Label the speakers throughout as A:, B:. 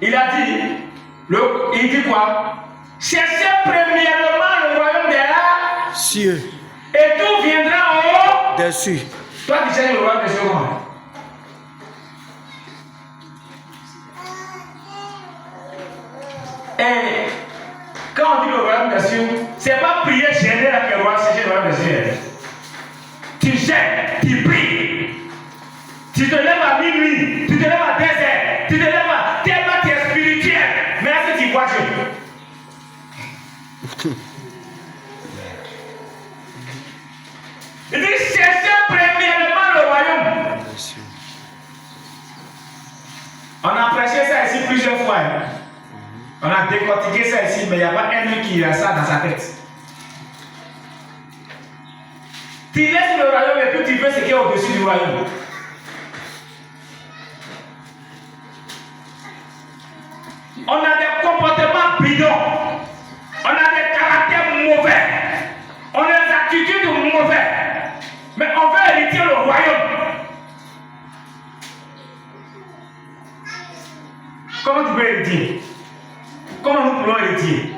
A: Il a dit, il dit quoi? Cherchez premièrement le royaume des cieux. Et tout viendra en haut des cieux. Toi, tu cherches le royaume des cieux comment? Et quand on dit le royaume des cieux, c'est pas prier gêner là que le royaume des cieux. Tu gênes, tu pries. Tu te lèves à minuit, tu te lèves à 2 heures, tu te lèves à tellement tu es spirituel. Mais est-ce que tu vois Dieu? Il dit cherchez premièrement le royaume. On a prêché ça ici plusieurs fois. On a décortiqué ça ici, mais il n'y a pas un qui a ça dans sa tête. Tu laisses le royaume et puis tu veux ce qui est au-dessus du royaume. On a des comportements bidons. On a des caractères mauvais. On a des attitudes mauvaises. Mais on veut hériter le royaume. Comment tu peux hériter? Comment nous pouvons hériter?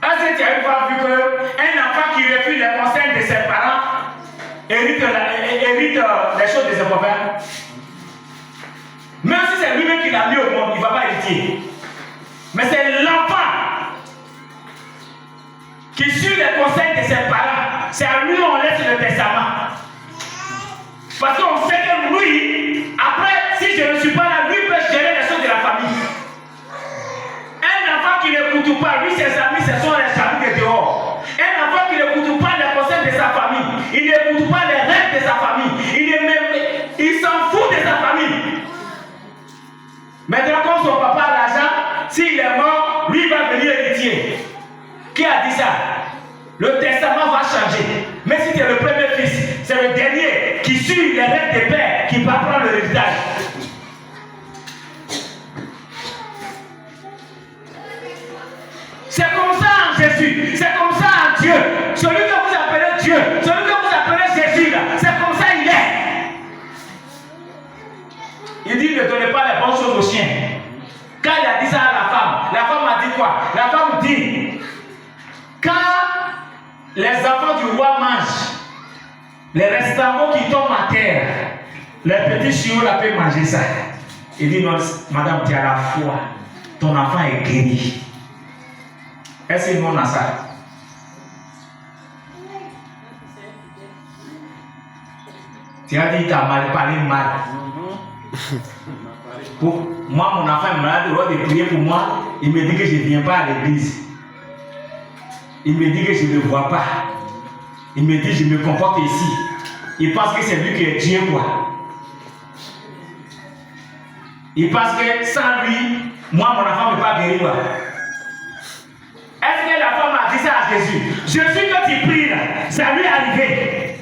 A: Est-ce que tu as une fois vu qu'un enfant qui refuse les conseils de ses parents hérite les choses de ses pères? Même si c'est lui-même qui l'a mis au monde, il ne va pas hériter. Mais c'est l'enfant qui suit les conseils de ses parents. C'est à lui qu'on laisse le testament. Parce qu'on sait que lui, après, si je ne suis pas là, lui peut gérer les choses de la famille. Un enfant qui n'écoute pas, lui, ses amis, ce sont les amis de dehors. Un enfant qui n'écoute pas les conseils de sa famille, il n'écoute pas les règles de sa famille, il s'en fout de sa famille. Maintenant, quand son papa a l'argent, s'il est mort, lui va venir héritier. Qui a dit ça? Le testament va changer. Mais si tu es le premier fils, c'est le dernier qui suit les règles des pères qui va prendre l'héritage. C'est comme ça en Jésus, c'est comme ça en Dieu. Celui que vous appelez Dieu, celui que vous appelez Jésus, là, c'est comme ça il est. Il dit ne donnez pas les bonnes choses aux chiens. Quand il a dit ça à la femme a dit quoi? La femme dit, quand les enfants du roi mangent, les restants qui tombent à terre, les petits chiots là peuvent manger ça. Il dit non, madame, tu as la foi, ton enfant est guéri. Est-ce que nous on a ça? Tu as dit que tu as parlé mal. Pour moi, mon enfant est malade, il doit prier pour moi. Il me dit que je ne viens pas à l'église. Il me dit que je ne le vois pas. Il me dit que je me comporte ici. Il pense que c'est lui qui est Dieu, quoi. Il pense que sans lui, moi, mon enfant ne peut pas guérir. Est-ce que la femme a dit ça à Jésus? Jésus, quand il prie, là, ça lui est arrivé.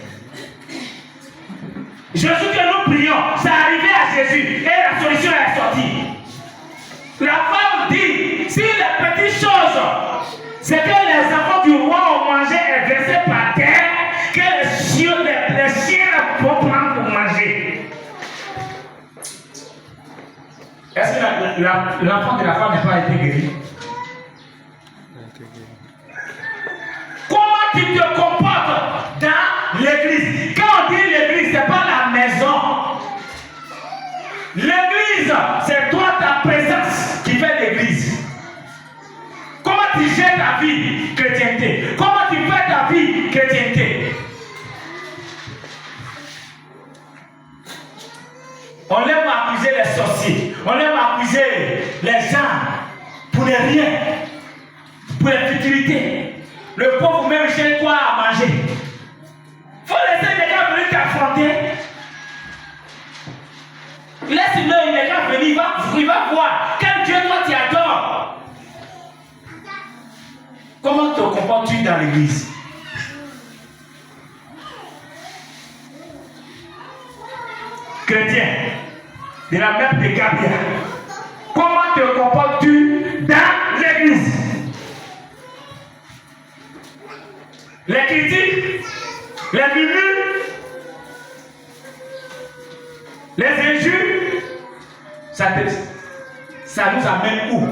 A: Jésus que nous prions, ça est arrivé à Jésus et la solution est sortie. La femme dit, si les petites choses, c'est que les enfants du roi ont mangé et versé par terre, que les chiens vont prendre pour manger. Est-ce que l'enfant de la femme n'a pas été guéri? Comment tu te comportes dans l'église? Quand on dit l'église, ce n'est pas la maison. L'église, c'est toi, ta présence qui fait l'église. Comment tu gères ta vie chrétienté? Comment tu fais ta vie chrétienté? On aime accuser les sorciers. On aime accuser les gens pour les rien, pour les futilités. Le pauvre même cherche quoi à manger. Il faut laisser les gars venir t'affronter. Laisse-le, les gars venir, il va voir quel Dieu toi tu adores. Comment te comportes-tu dans l'église? Chrétien, de la même de Gabriel. Comment te comportes-tu dans l'église? Les critiques, les murmures, les injures, Ça nous amène où?